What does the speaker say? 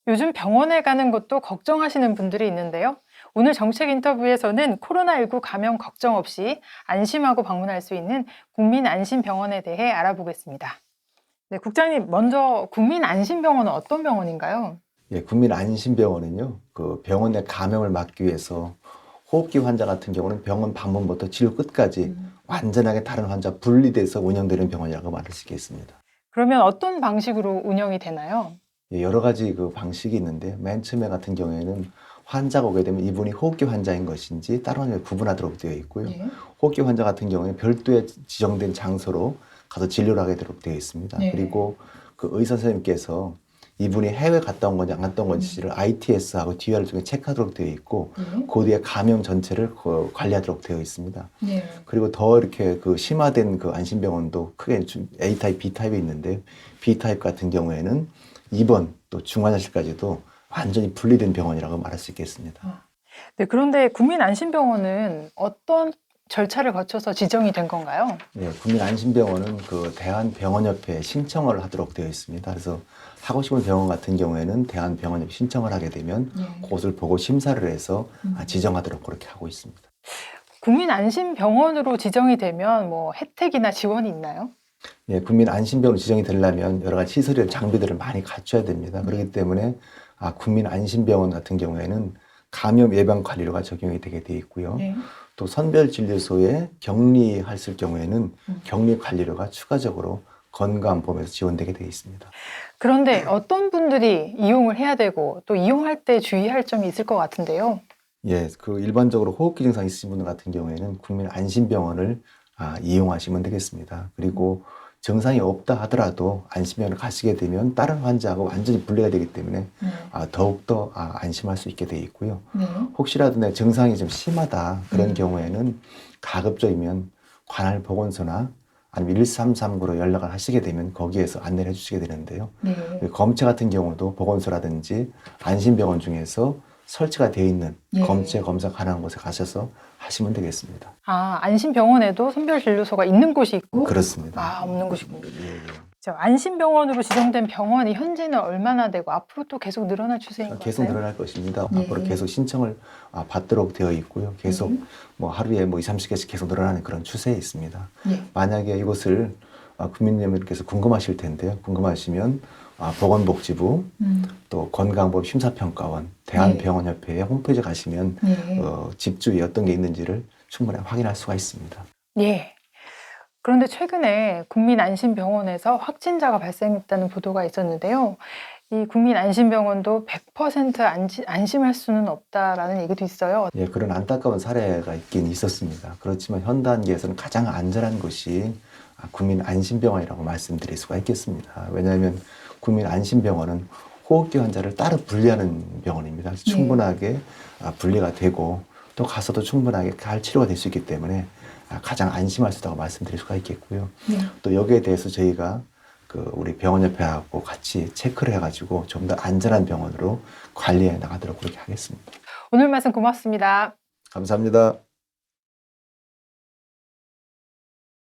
요즘 병원에 가는 것도 걱정하시는 분들이 있는데요. 오늘 정책 인터뷰에서는 코로나19 감염 걱정 없이 안심하고 방문할 수 있는 국민안심병원에 대해 알아보겠습니다. 네, 국장님, 먼저 국민안심병원은 어떤 병원인가요? 예, 국민안심병원은요, 그 병원 내 감염을 막기 위해서 호흡기 환자 같은 경우는 병원 방문부터 치료 끝까지 완전하게 다른 환자 분리돼서 운영되는 병원이라고 말할 수 있겠습니다. 그러면 어떤 방식으로 운영이 되나요? 예, 여러 가지 그 방식이 있는데, 맨 처음에 같은 경우에는 환자가 오게 되면 이분이 호흡기 환자인 것인지 다른 환자를 구분하도록 되어 있고요. 네. 호흡기 환자 같은 경우에는 별도의 지정된 장소로 가서 진료를 하게 되도록 되어 있습니다. 네. 그리고 그 의사 선생님께서 이분이 해외 갔다 온 건지 안 갔다 온 건지를 ITS하고 DR을 통해 체크하도록 되어 있고, 그 뒤에 감염 전체를 관리하도록 되어 있습니다. 네. 그리고 더 이렇게 그 심화된 그 안심병원도 크게 A타입, B타입이 있는데, B타입 같은 경우에는 입원 또 중환자실까지도 완전히 분리된 병원이라고 말할 수 있겠습니다. 네, 그런데 국민안심병원은 어떤 절차를 거쳐서 지정이 된 건가요? 네, 국민안심병원은 그 대한병원협회에 신청을 하도록 되어 있습니다. 그래서 하고 싶은 병원 같은 경우에는 대한병원협회 신청을 하게 되면 그것을 보고 심사를 해서 지정하도록 그렇게 하고 있습니다. 국민안심병원으로 지정이 되면 뭐 혜택이나 지원이 있나요? 예, 국민안심병원으로 지정이 되려면 여러 가지 시설이나 장비들을 많이 갖춰야 됩니다. 그렇기 때문에 국민안심병원 같은 경우에는 감염 예방 관리료가 적용이 되게 돼 있고요. 네. 또 선별진료소에 격리했을 경우에는 격리 관리료가 추가적으로 건강보험에서 지원되게 되어 있습니다. 그런데 어떤 분들이 이용을 해야 되고 또 이용할 때 주의할 점이 있을 것 같은데요. 예, 그 일반적으로 호흡기 증상 있으신 분들 같은 경우에는 국민안심병원을 이용하시면 되겠습니다. 그리고 증상이 없다 하더라도 안심병원을 가시게 되면 다른 환자하고 완전히 분리가 되기 때문에 더욱더 안심할 수 있게 되어 있고요. 혹시라도 내 증상이 좀 심하다 그런 경우에는 가급적이면 관할 보건소나 아니면 1339로 연락을 하시게 되면 거기에서 안내를 해주시게 되는데요. 검체 같은 경우도 보건소라든지 안심병원 중에서 설치가 되어 있는 검체 검사 가능한 곳에 가셔서 하시면 되겠습니다. 안심병원에도 선별진료소가 있는 곳이 있고 그렇습니다. 없는 곳이 있고. 예, 예. 안심병원으로 지정된 병원이 현재는 얼마나 되고 앞으로 또 계속 늘어날 추세인 것 계속 같아요? 늘어날 것입니다. 앞으로 계속 신청을 받도록 되어 있고요. 계속 뭐 하루에 뭐 20, 30개씩 계속 늘어나는 그런 추세에 있습니다. 만약에 이것을 국민 여러분께서 궁금하실 텐데요. 궁금하시면 보건복지부 또 건강보험 심사평가원 대한병원협회의 홈페이지 가시면 집주에 어떤 게 있는지를 충분히 확인할 수가 있습니다. 예. 그런데 최근에 국민안심병원에서 확진자가 발생했다는 보도가 있었는데요. 이 국민안심병원도 100% 안심할 수는 없다라는 얘기도 있어요. 예, 그런 안타까운 사례가 있긴 있었습니다. 그렇지만 현 단계에서는 가장 안전한 것이 국민안심병원이라고 말씀드릴 수가 있겠습니다. 왜냐하면 국민안심병원은 호흡기 환자를 따로 분리하는 병원입니다. 그래서 충분하게 분리가 되고 또 가서도 충분하게 잘 치료가 될 수 있기 때문에 가장 안심할 수 있다고 말씀드릴 수가 있겠고요. 또 여기에 대해서 저희가 우리 병원협회하고 같이 체크를 해가지고 좀 더 안전한 병원으로 관리해 나가도록 그렇게 하겠습니다. 오늘 말씀 고맙습니다. 감사합니다.